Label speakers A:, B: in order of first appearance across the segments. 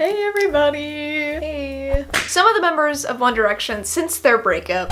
A: Hey everybody! Hey! Some of the members of One Direction, since their breakup,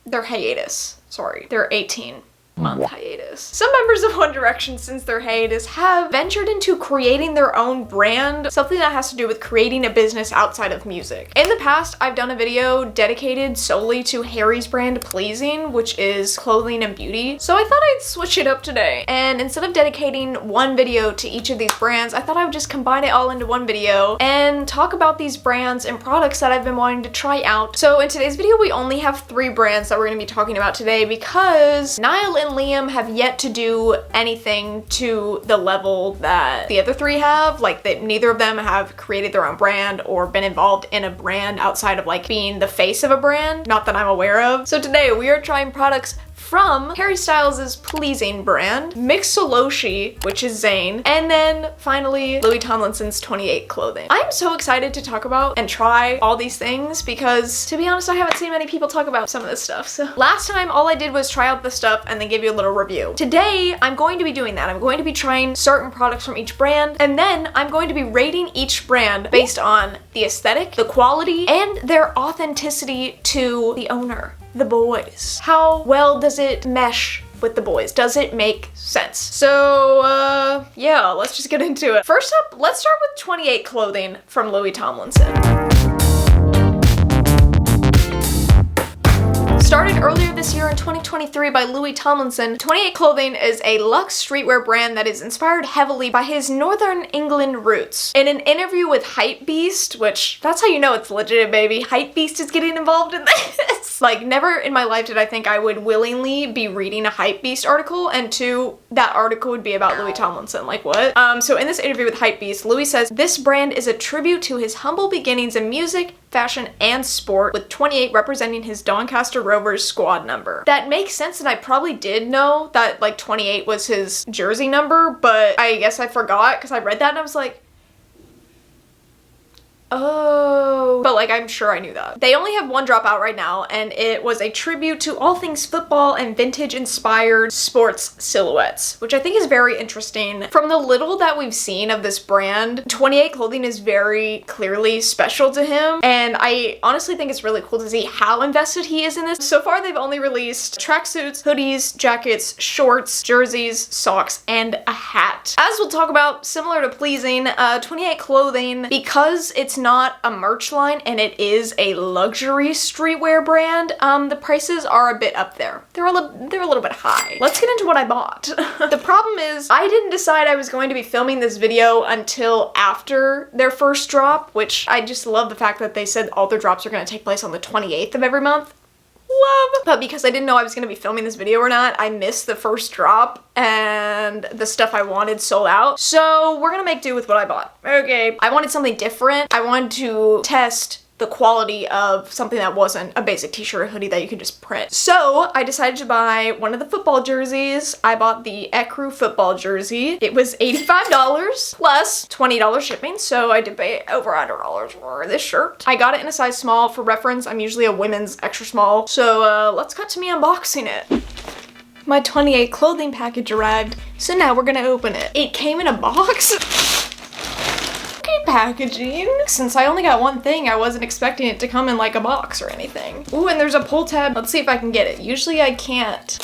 A: their hiatus, sorry, their 18-month hiatus. Some members of One Direction, since their hiatus, have ventured into creating their own brand, something that has to do with creating a business outside of music. In the past, I've done a video dedicated solely to Harry's brand Pleasing, which is clothing and beauty, so I thought I'd switch it up today. And instead of dedicating one video to each of these brands, I thought I would just combine it all into one video and talk about these brands and products that I've been wanting to try out. So in today's video, we only have 3 brands that we're going to be talking about today because Niall and Liam have yet to do anything to the level that the other 3 have. Like, neither of them have created their own brand or been involved in a brand outside of like being the face of a brand, not that I'm aware of. So today we are trying products from Harry Styles' Pleasing brand, Mixoloshe, which is Zayn, and then finally Louis Tomlinson's 28 clothing. I'm so excited to talk about and try all these things because, to be honest, I haven't seen many people talk about some of this stuff. So last time all I did was try out the stuff and then give you a little review. Today I'm going to be doing that. I'm going to be trying certain products from each brand, and then I'm going to be rating each brand based on the aesthetic, the quality, and their authenticity to the owner, the boys. How well does it mesh with the boys? Does it make sense? So, yeah, let's just get into it. First up, let's start with 28 clothing from Louis Tomlinson. Started earlier this year in 2023 by Louis Tomlinson, 28 Clothing is a luxe streetwear brand that is inspired heavily by his Northern England roots. In an interview with Hypebeast, which that's how you know it's legit, baby, Hypebeast is getting involved in this. Like, never in my life did I think I would willingly be reading a Hypebeast article, and 2, that article would be about Louis Tomlinson. Like, what? So in this interview with Hypebeast, Louis says, "This brand is a tribute to his humble beginnings in music, fashion, and sport, with 28 representing his Doncaster Rovers squad number." That makes sense, and I probably did know that like 28 was his jersey number, but I guess I forgot because I read that and I was like, oh, but like I'm sure I knew that. They only have 1 drop out right now, and it was a tribute to all things football and vintage inspired sports silhouettes, which I think is very interesting. From the little that we've seen of this brand, 28 Clothing is very clearly special to him, and I honestly think it's really cool to see how invested he is in this. So far they've only released tracksuits, hoodies, jackets, shorts, jerseys, socks, and a hat. As we'll talk about, similar to Pleasing, 28 Clothing, because it's not a merch line and it is a luxury streetwear brand, the prices are a bit up there. They're a little bit high. Let's get into what I bought. The problem is I didn't decide I was going to be filming this video until after their first drop, which I just love the fact that they said all their drops are going to take place on the 28th of every month. Love. But because I didn't know I was going to be filming this video or not, I missed the first drop and the stuff I wanted sold out. So we're gonna make do with what I bought. Okay, I wanted something different. I wanted to test the quality of something that wasn't a basic t-shirt or hoodie that you could just print. So I decided to buy one of the football jerseys. I bought the Ecru football jersey. It was $85 plus $20 shipping, so I did pay over $100 for this shirt. I got it in a size small. For reference, I'm usually a women's extra small. So let's cut to me unboxing it. My 28 clothing package arrived, so now we're gonna open it. It came in a box. Packaging. Since I only got one thing, I wasn't expecting it to come in like a box or anything. Ooh, and there's a pull tab. Let's see if I can get it. Usually I can't.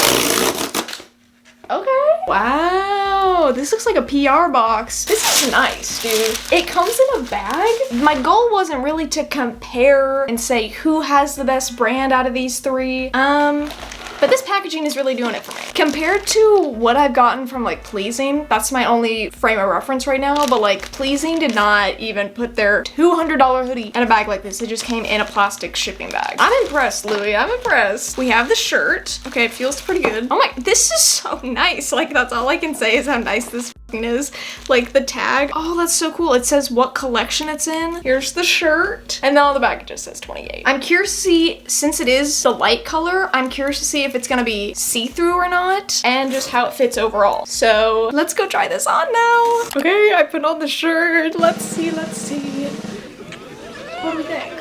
A: Okay. Wow, this looks like a PR box. This is nice, dude. It comes in a bag. My goal wasn't really to compare and say who has the best brand out of these 3. But this packaging is really doing it for me. Compared to what I've gotten from like Pleasing, that's my only frame of reference right now, but like Pleasing did not even put their $200 hoodie in a bag like this. It just came in a plastic shipping bag. I'm impressed, Louis, I'm impressed. We have the shirt. Okay, it feels pretty good. Oh my, this is so nice. Like, that's all I can say is how nice this is. Like the tag, oh, that's so cool. It says what collection it's in. Here's the shirt, and then on the back it just says 28. I'm curious to see, since it is the light color, I'm curious to see if it's gonna be see-through or not, and just how it fits overall. So let's go try this on now. Okay, I put on the shirt. Let's see. What do we think?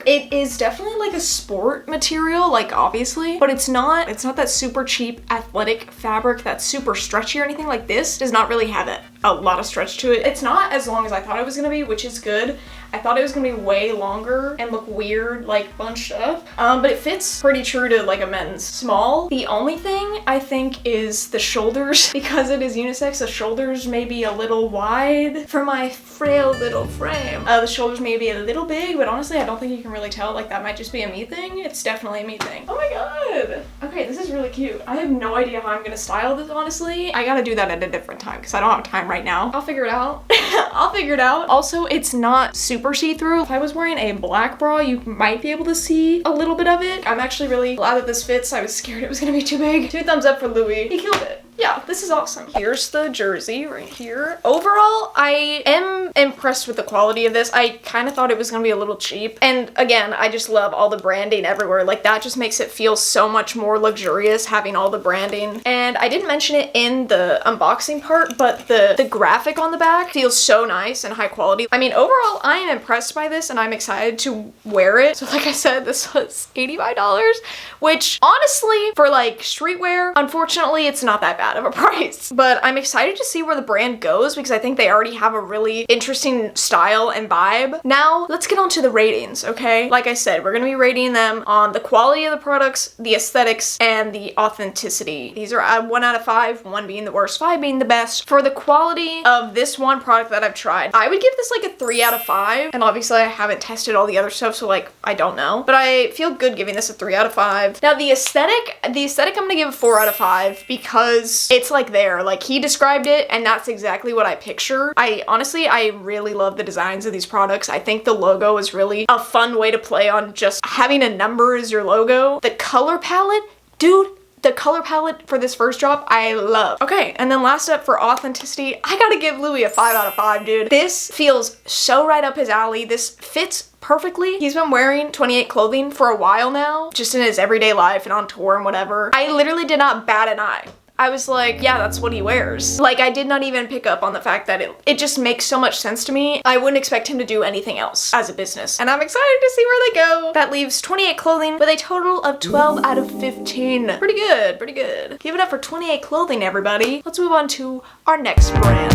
A: It is definitely like a sport material, like obviously, but it's not that super cheap athletic fabric that's super stretchy or anything. Like this does not really have it. a lot of stretch to it. It's not as long as I thought it was gonna be, which is good. I thought it was gonna be way longer and look weird, like bunched up. But it fits pretty true to like a men's small. The only thing I think is the shoulders. Because it is unisex, the shoulders may be a little wide for my frail little frame. The shoulders may be a little big, but honestly, I don't think you can really tell. Like that might just be a me thing. It's definitely a me thing. Oh my god. Okay, this is really cute. I have no idea how I'm gonna style this, honestly. I gotta do that at a different time because I don't have time right now. I'll figure it out. I'll figure it out. Also, it's not super see-through. If I was wearing a black bra, you might be able to see a little bit of it. I'm actually really glad that this fits. I was scared it was gonna be too big. 2 thumbs up for Louis. He killed it. Yeah, this is awesome. Here's the jersey right here. Overall, I am impressed with the quality of this. I kind of thought it was gonna be a little cheap. And again, I just love all the branding everywhere. Like that just makes it feel so much more luxurious having all the branding. And I didn't mention it in the unboxing part, but the graphic on the back feels so nice and high quality. I mean, overall, I am impressed by this and I'm excited to wear it. So like I said, this was $85, which honestly, for like streetwear, unfortunately, it's not that bad of a price. But I'm excited to see where the brand goes because I think they already have a really interesting style and vibe. Now, let's get on to the ratings, okay? Like I said, we're gonna be rating them on the quality of the products, the aesthetics, and the authenticity. These are 1 out of 5, 1 being the worst, 5 being the best. For the quality of this one product that I've tried, I would give this like a 3 out of 5. And obviously I haven't tested all the other stuff, so like, I don't know. But I feel good giving this a 3 out of 5. Now the aesthetic I'm gonna give a 4 out of 5 because it's like there, like he described it and that's exactly what I picture. I really love the designs of these products. I think the logo is really a fun way to play on just having a number as your logo. The color palette, dude, the color palette for this first drop, I love. Okay, and then last up for authenticity, I gotta give Louis a 5 out of 5, dude. This feels so right up his alley. This fits perfectly. He's been wearing 28 clothing for a while now, just in his everyday life and on tour and whatever. I literally did not bat an eye. I was like, yeah, that's what he wears. Like, I did not even pick up on the fact that it just makes so much sense to me. I wouldn't expect him to do anything else as a business. And I'm excited to see where they go. That leaves 28 clothing with a total of 12 out of 15. Pretty good, pretty good. Give it up for 28 clothing, everybody. Let's move on to our next brand.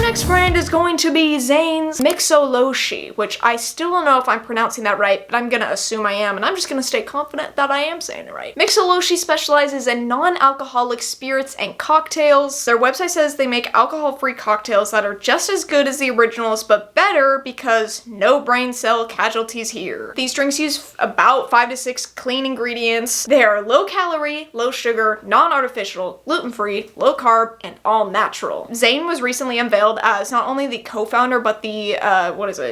A: Next brand is going to be Zayn's Mixoloshe, which I still don't know if I'm pronouncing that right, but I'm gonna assume I am, and I'm just gonna stay confident that I am saying it right. Mixoloshe specializes in non-alcoholic spirits and cocktails. Their website says they make alcohol-free cocktails that are just as good as the originals, but better because no brain cell casualties here. These drinks use about 5 to 6 clean ingredients. They are low calorie, low sugar, non-artificial, gluten-free, low carb, and all natural. Zayn was recently unveiled as not only the co-founder, but the,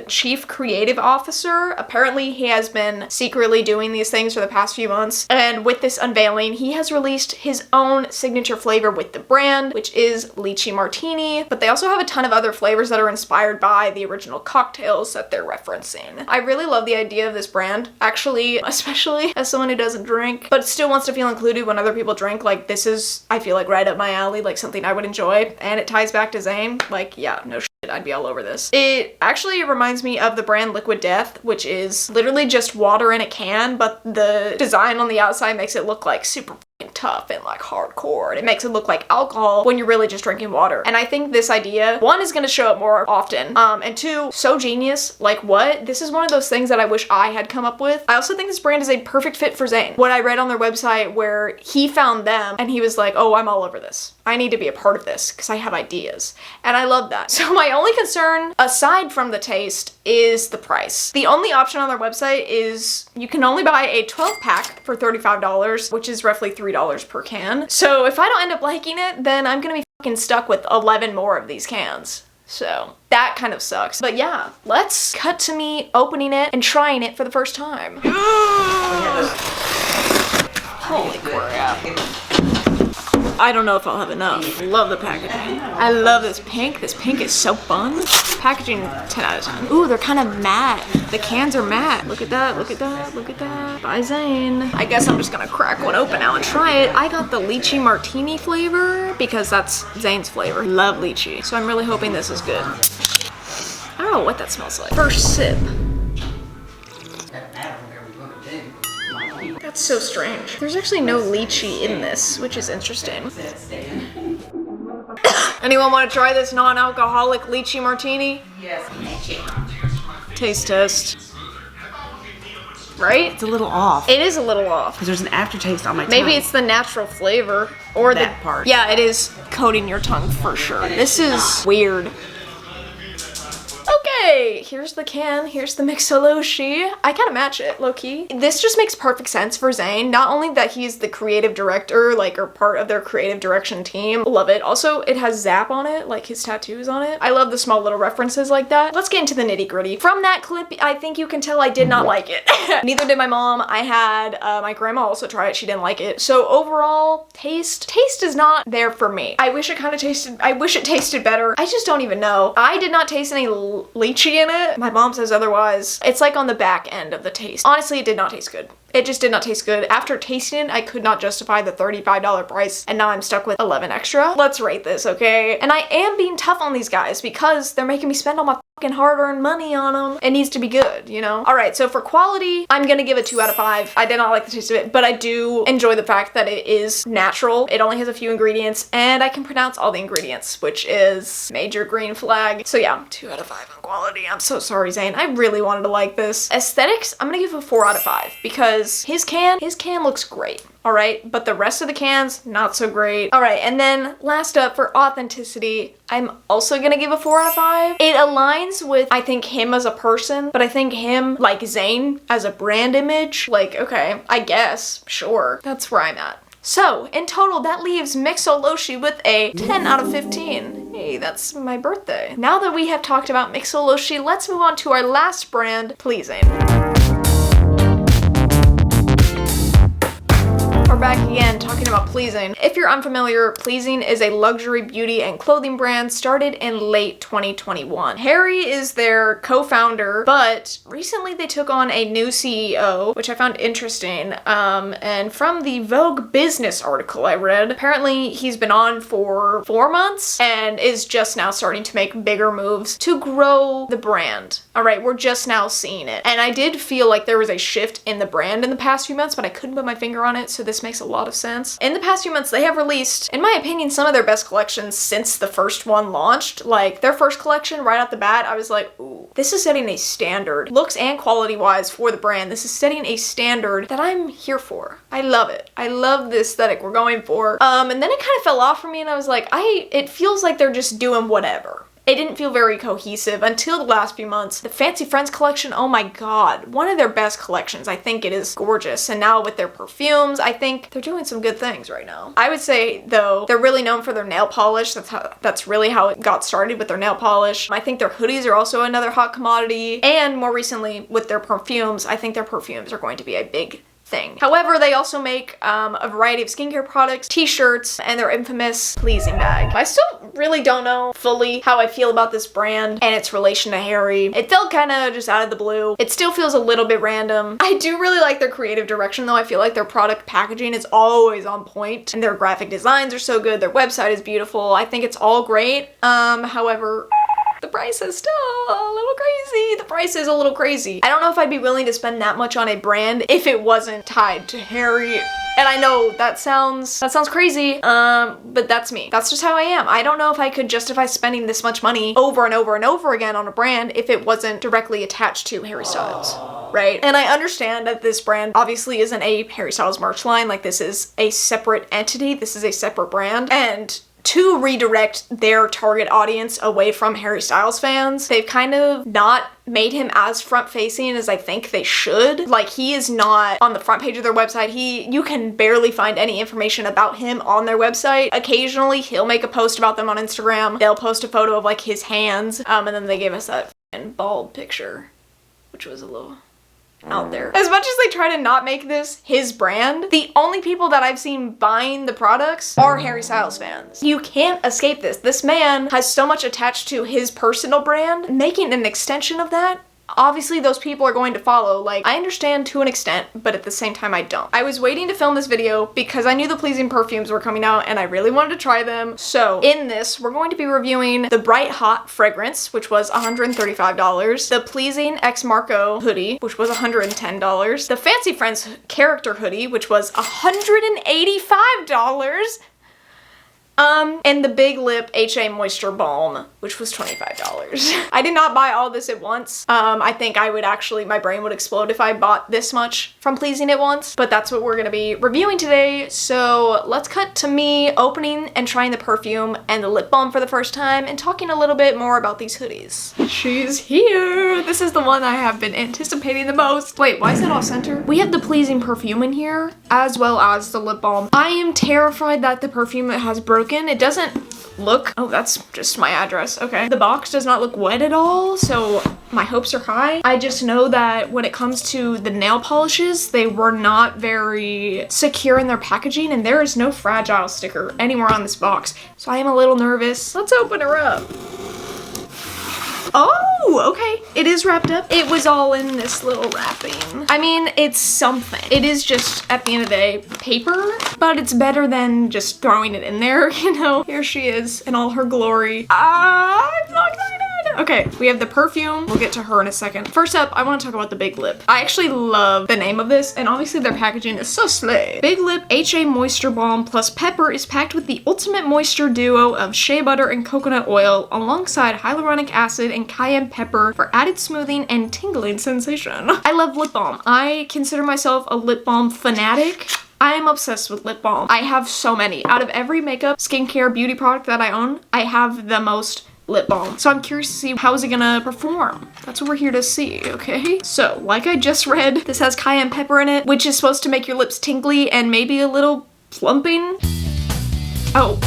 A: chief creative officer. Apparently he has been secretly doing these things for the past few months. And with this unveiling, he has released his own signature flavor with the brand, which is lychee martini. But they also have a ton of other flavors that are inspired by the original cocktails that they're referencing. I really love the idea of this brand, actually, especially as someone who doesn't drink, but still wants to feel included when other people drink. Like, this is, I feel like, right up my alley, like something I would enjoy. And it ties back to Zayn. Like, yeah, no shit, I'd be all over this. It actually reminds me of the brand Liquid Death, which is literally just water in a can, but the design on the outside makes it look like super tough and like hardcore, and it makes it look like alcohol when you're really just drinking water. And I think this idea, 1, is going to show up more often, and 2, so genius. Like, what? This is one of those things that I wish I had come up with. I also think this brand is a perfect fit for Zayn. What I read on their website where he found them and he was like, oh, I'm all over this. I need to be a part of this because I have ideas. And I love that. So my only concern, aside from the taste, is the price. The only option on their website is you can only buy a 12-pack for $35, which is roughly $3 per can. So if I don't end up liking it, then I'm gonna be fucking stuck with 11 more of these cans. So that kind of sucks. But yeah, let's cut to me opening it and trying it for the first time. Holy crap. I don't know if I'll have enough. Love the packaging. I love this pink. This pink is so fun. Packaging, 10 out of 10. Ooh, they're kind of matte. The cans are matte. Look at that, look at that, look at that. By Zayn. I guess I'm just gonna crack one open now and try it. I got the lychee martini flavor because that's Zayn's flavor. Love lychee. So I'm really hoping this is good. I don't know what that smells like. First sip. That That's so strange. There's actually no lychee in this, which is interesting. Anyone want to try this non-alcoholic lychee martini?
B: Yes.
A: Taste test. Right?
B: It's a little off.
A: It is a little off.
B: Because there's an aftertaste on my tongue.
A: Maybe it's the natural flavor. Or
B: that part.
A: Yeah, it is coating your tongue for sure. This is weird. Okay, here's the can, here's the mixoloshe. I kind of match it, low-key. This just makes perfect sense for Zayn. Not only that he's the creative director, like, or part of their creative direction team. Love it. Also, it has Zap on it, like his tattoos on it. I love the small little references like that. Let's get into the nitty-gritty. From that clip, I think you can tell I did not like it. Neither did my mom. I had my grandma also try it. She didn't like it. So overall, taste is not there for me. I wish it tasted better. I just don't even know. I did not taste any lychee in it. My mom says otherwise. It's like on the back end of the taste. Honestly, it did not taste good. It just did not taste good. After tasting it, I could not justify the $35 price, and now I'm stuck with 11 extra. Let's rate this, okay? And I am being tough on these guys because they're making me spend all my fucking hard-earned money on them. It needs to be good, you know? All right, so for quality, I'm gonna give it 2 out of 5. I did not like the taste of it, but I do enjoy the fact that it is natural. It only has a few ingredients, and I can pronounce all the ingredients, which is major green flag. So yeah, 2 out of 5 on quality. I'm so sorry, Zayn. I really wanted to like this. Aesthetics, I'm gonna give it a 4 out of 5 because his can looks great. All right, but the rest of the cans, not so great. All right, and then last up for authenticity, I'm also gonna give a 4 out of 5. It aligns with, I think, him as a person, but I think him, like Zayn, as a brand image, like, okay, I guess, sure. That's where I'm at. So, in total, that leaves mixoloshe with a 10 out of 15. Hey, that's my birthday. Now that we have talked about mixoloshe, let's move on to our last brand, Pleasing. We're back again talking about Pleasing. If you're unfamiliar, Pleasing is a luxury beauty and clothing brand started in late 2021. Harry is their co-founder, but recently they took on a new CEO, which I found interesting. And from the Vogue business article I read, apparently he's been on for 4 months and is just now starting to make bigger moves to grow the brand. All right, we're just now seeing it. And I did feel like there was a shift in the brand in the past few months, but I couldn't put my finger on it, so this makes a lot of sense. In the past few months, they have released, in my opinion, some of their best collections since the first one launched. Like, their first collection, right off the bat, I was like, ooh, this is setting a standard. Looks and quality-wise for the brand, this is setting a standard that I'm here for. I love it. I love the aesthetic we're going for. And then it kind of fell off for me, and I was like, it feels like they're just doing whatever. It didn't feel very cohesive until the last few months. The Fancy Friends collection, oh my god, one of their best collections. I think it is gorgeous. And now with their perfumes, I think they're doing some good things right now. I would say, though, they're really known for their nail polish. That's really how it got started, with their nail polish. I think their hoodies are also another hot commodity. And more recently, with their perfumes, I think their perfumes are going to be a big thing. However, they also make a variety of skincare products, t-shirts, and their infamous Pleasing bag. I still really don't know fully how I feel about this brand and its relation to Harry. It felt kind of just out of the blue. It still feels a little bit random. I do really like their creative direction though. I feel like their product packaging is always on point and their graphic designs are so good. Their website is beautiful. I think it's all great. However, the price is still a little crazy. The price is a little crazy. I don't know if I'd be willing to spend that much on a brand if it wasn't tied to Harry. And I know that sounds crazy, but that's me. That's just how I am. I don't know if I could justify spending this much money over and over and over again on a brand if it wasn't directly attached to Harry Styles, right? And I understand that this brand obviously isn't a Harry Styles merch line. Like, this is a separate entity. This is a separate brand. And to redirect their target audience away from Harry Styles fans, they've kind of not made him as front-facing as I think they should. Like, he is not on the front page of their website. You can barely find any information about him on their website. Occasionally, he'll make a post about them on Instagram. They'll post a photo of, like, his hands, and then they gave us that f***ing bald picture, which was a little out there. As much as they try to not make this his brand, the only people that I've seen buying the products are Harry Styles fans. You can't escape this. This man has so much attached to his personal brand. Making an extension of that, obviously those people are going to follow. Like, I understand to an extent, but at the same time I don't. I was waiting to film this video because I knew the pleasing perfumes were coming out and I really wanted to try them. So in this, we're going to be reviewing the Bright Hot fragrance, which was $135, the Pleasing X Marco hoodie, which was $110, the Fancy Friends character hoodie, which was $185, and the Big Lip HA Moisture Balm, which was $25. I did not buy all this at once. I think I would actually, my brain would explode if I bought this much from Pleasing at once, but that's what we're gonna be reviewing today. So let's cut to me opening and trying the perfume and the lip balm for the first time and talking a little bit more about these hoodies. She's here. This is the one I have been anticipating the most. Wait, why is it off center? We have the Pleasing perfume in here, as well as the lip balm. I am terrified that the perfume has broken. It doesn't look, oh, that's just my address. Okay. The box does not look wet at all, so my hopes are high. I just know that when it comes to the nail polishes, they were not very secure in their packaging, and there is no fragile sticker anywhere on this box. So I am a little nervous. Let's open her up. Oh, okay. It is wrapped up. It was all in this little wrapping. I mean, it's something. It is just, at the end of the day, paper, but it's better than just throwing it in there, you know? Here she is in all her glory. I'm so excited. Okay, we have the perfume. We'll get to her in a second. First up, I want to talk about the Big Lip. I actually love the name of this, and obviously their packaging is so slay. Big Lip HA Moisture Balm plus Pepper is packed with the ultimate moisture duo of shea butter and coconut oil alongside hyaluronic acid and cayenne pepper for added smoothing and tingling sensation. I love lip balm. I consider myself a lip balm fanatic. I am obsessed with lip balm. I have so many. Out of every makeup, skincare, beauty product that I own, I have the most lip balm. So I'm curious to see how is it gonna perform. That's what we're here to see, okay? So, like I just read, this has cayenne pepper in it, which is supposed to make your lips tingly and maybe a little plumping. Oh.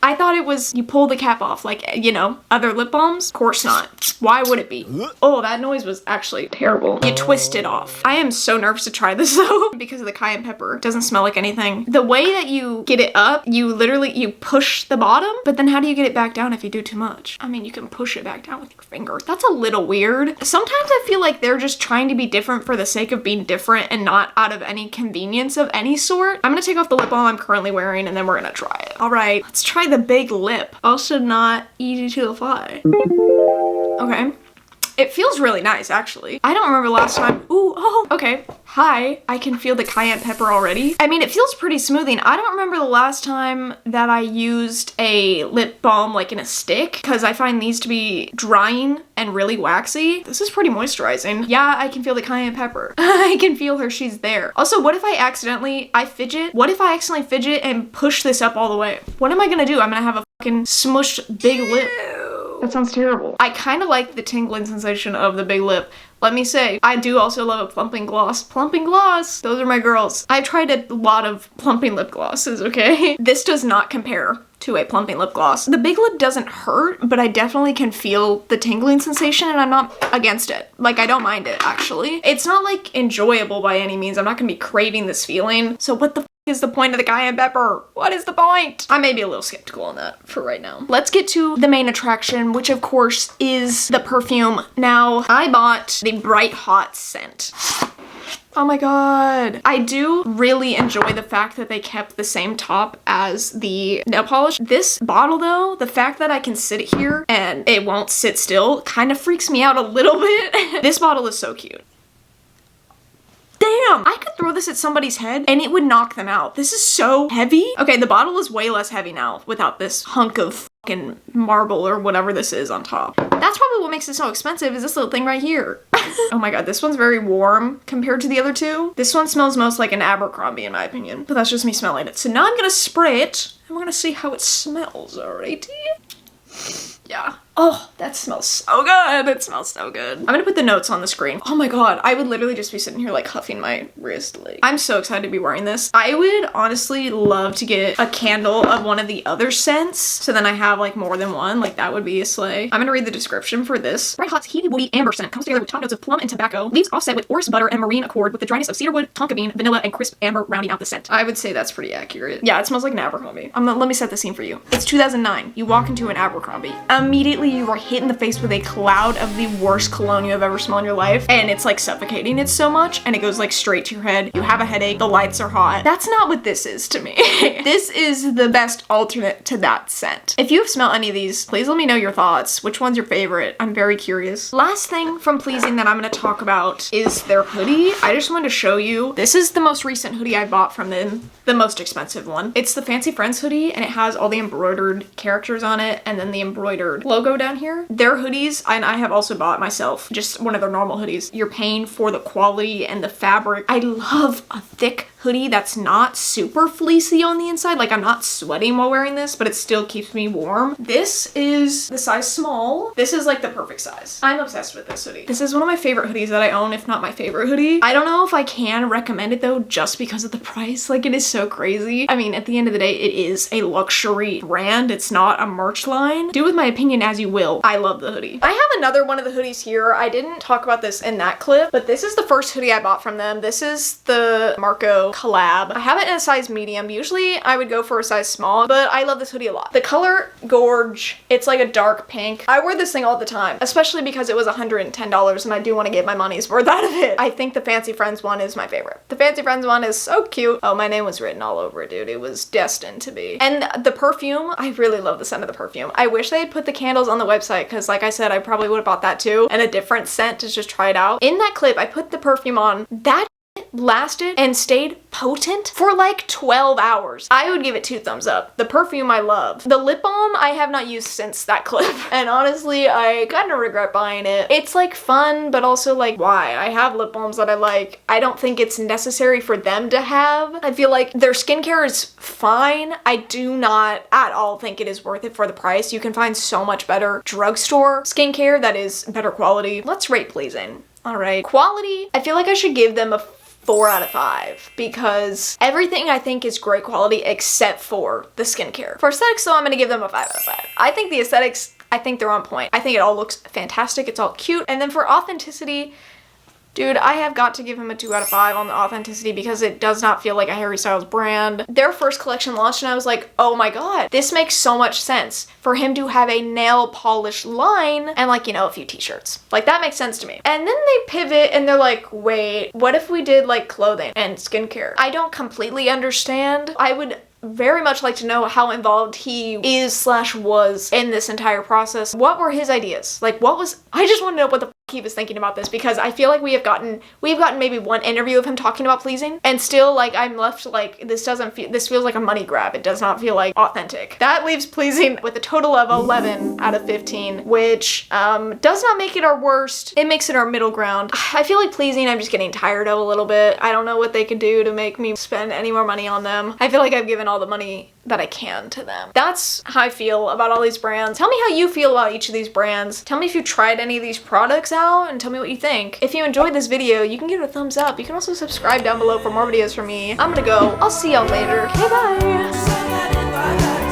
A: I thought it was you pull the cap off like, you know, other lip balms. Of course not. Why would it be? Oh, that noise was actually terrible. You twist it off. I am so nervous to try this though because of the cayenne pepper. It doesn't smell like anything. The way that you get it up, you push the bottom, but then how do you get it back down if you do too much? I mean, you can push it back down with your finger. That's a little weird. Sometimes I feel like they're just trying to be different for the sake of being different and not out of any convenience of any sort. I'm gonna take off the lip balm I'm currently wearing and then we're gonna try it. All right, let's try the Big Lip. Also not easy to apply. Okay. It feels really nice, actually. I don't remember last time. Ooh, oh, okay. Hi, I can feel the cayenne pepper already. I mean, it feels pretty smoothing. I don't remember the last time that I used a lip balm like in a stick, because I find these to be drying and really waxy. This is pretty moisturizing. Yeah, I can feel the cayenne pepper. I can feel her, she's there. Also, what if I fidget? What if I accidentally fidget and push this up all the way? What am I gonna do? I'm gonna have a fucking smushed big lip. That sounds terrible. I kind of like the tingling sensation of the Big Lip. Let me say, I do also love a plumping gloss. Plumping gloss! Those are my girls. I've tried a lot of plumping lip glosses, okay? This does not compare to a plumping lip gloss. The Big Lip doesn't hurt, but I definitely can feel the tingling sensation and I'm not against it. Like, I don't mind it, actually. It's not, like, enjoyable by any means. I'm not gonna be craving this feeling. So what the f is the point of the cayenne pepper? What is the point? I may be a little skeptical on that for right now. Let's get to the main attraction, which of course is the perfume. Now, I bought the Bright Hot scent. Oh my god. I do really enjoy the fact that they kept the same top as the nail polish. This bottle though, the fact that I can sit it here and it won't sit still kind of freaks me out a little bit. This bottle is so cute. Damn! I could throw this at somebody's head and it would knock them out. This is so heavy. Okay, the bottle is way less heavy now without this hunk of fucking marble or whatever this is on top. That's probably what makes it so expensive is this little thing right here. Oh my god, this one's very warm compared to the other two. This one smells most like an Abercrombie in my opinion, but that's just me smelling it. So now I'm gonna spray it and we're gonna see how it smells, alrighty? Yeah. Oh, that smells so good. It smells so good. I'm gonna put the notes on the screen. Oh my god, I would literally just be sitting here like huffing my wrist. Like, I'm so excited to be wearing this. I would honestly love to get a candle of one of the other scents, so then I have like more than one. Like, that would be a slay. I'm gonna read the description for this. Bright Hot's heated woody amber scent comes together with top notes of plum and tobacco, leaves offset with orris butter and marine accord with the dryness of cedarwood, tonka bean, vanilla, and crisp amber rounding out the scent. I would say that's pretty accurate. Yeah, it smells like an Abercrombie. Let me set the scene for you. It's 2009. You walk into an Abercrombie. Immediately immediately you are hit in the face with a cloud of the worst cologne you have ever smelled in your life, and it's like suffocating it so much, and it goes like straight to your head. You have a headache, the lights are hot. That's not what this is to me. This is the best alternate to that scent. If you've smelled any of these, please let me know your thoughts. Which one's your favorite? I'm very curious. Last thing from Pleasing that I'm gonna talk about is their hoodie. I just wanted to show you. This is the most recent hoodie I bought from them, the most expensive one. It's the Fancy Friends hoodie, and it has all the embroidered characters on it, and then the embroidered logo down here. Their hoodies, and I have also bought myself just one of their normal hoodies. You're paying for the quality and the fabric. I love a thick hoodie that's not super fleecy on the inside. Like, I'm not sweating while wearing this, but it still keeps me warm. This is the size small. This is like the perfect size. I'm obsessed with this hoodie. This is one of my favorite hoodies that I own, if not my favorite hoodie. I don't know if I can recommend it though, just because of the price. Like, it is so crazy. I mean, at the end of the day, it is a luxury brand. It's not a merch line. Do with my opinion as you will. I love the hoodie. I have another one of the hoodies here. I didn't talk about this in that clip, but this is the first hoodie I bought from them. This is the Marco collab. I have it in a size medium. Usually I would go for a size small, but I love this hoodie a lot. The color, gorge. It's like a dark pink. I wear this thing all the time, especially because it was $110 and I do want to get my money's worth out of it. I think the Fancy Friends one is my favorite. The Fancy Friends one is so cute. Oh, my name was written all over it, dude. It was destined to be. And the perfume, I really love the scent of the perfume. I wish they had put the candles on the website because, like I said, I probably would have bought that too, and a different scent to just try it out. In that clip, I put the perfume on. That lasted and stayed potent for like 12 hours. I would give it 2 thumbs up. The perfume I love. The lip balm I have not used since that clip, and honestly I kind of regret buying it. It's like fun, but also like, why? I have lip balms that I like. I don't think it's necessary for them to have. I feel like their skincare is fine. I do not at all think it is worth it for the price. You can find so much better drugstore skincare that is better quality. Let's rate Pleasing. All right, quality, I feel like I should give them a 4 out of 5 because everything I think is great quality except for the skincare. For aesthetics though, I'm gonna give them a 5 out of 5. I think the aesthetics, I think they're on point. I think it all looks fantastic. It's all cute. And then for authenticity, dude, I have got to give him a 2 out of 5 on the authenticity because it does not feel like a Harry Styles brand. Their first collection launched and I was like, oh my god, this makes so much sense for him to have a nail polish line and like, you know, a few t-shirts. Like, that makes sense to me. And then they pivot and they're like, wait, what if we did like clothing and skincare? I don't completely understand. I would very much like to know how involved he is/was in this entire process. What were his ideas? Like, what was, I just want to know what the he was thinking about this because I feel like we've gotten maybe one interview of him talking about Pleasing and still like I'm left like this feels like a money grab. It does not feel like authentic. That leaves Pleasing with a total of 11 out of 15, which does not make it our worst. It makes it our middle ground. I feel like Pleasing I'm just getting tired of a little bit. I don't know what they could do to make me spend any more money on them. I feel like I've given all the money that I can to them. That's how I feel about all these brands. Tell me how you feel about each of these brands. Tell me if you tried any of these products out and tell me what you think. If you enjoyed this video, you can give it a thumbs up. You can also subscribe down below for more videos from me. I'm gonna go. I'll see y'all later. Okay, bye.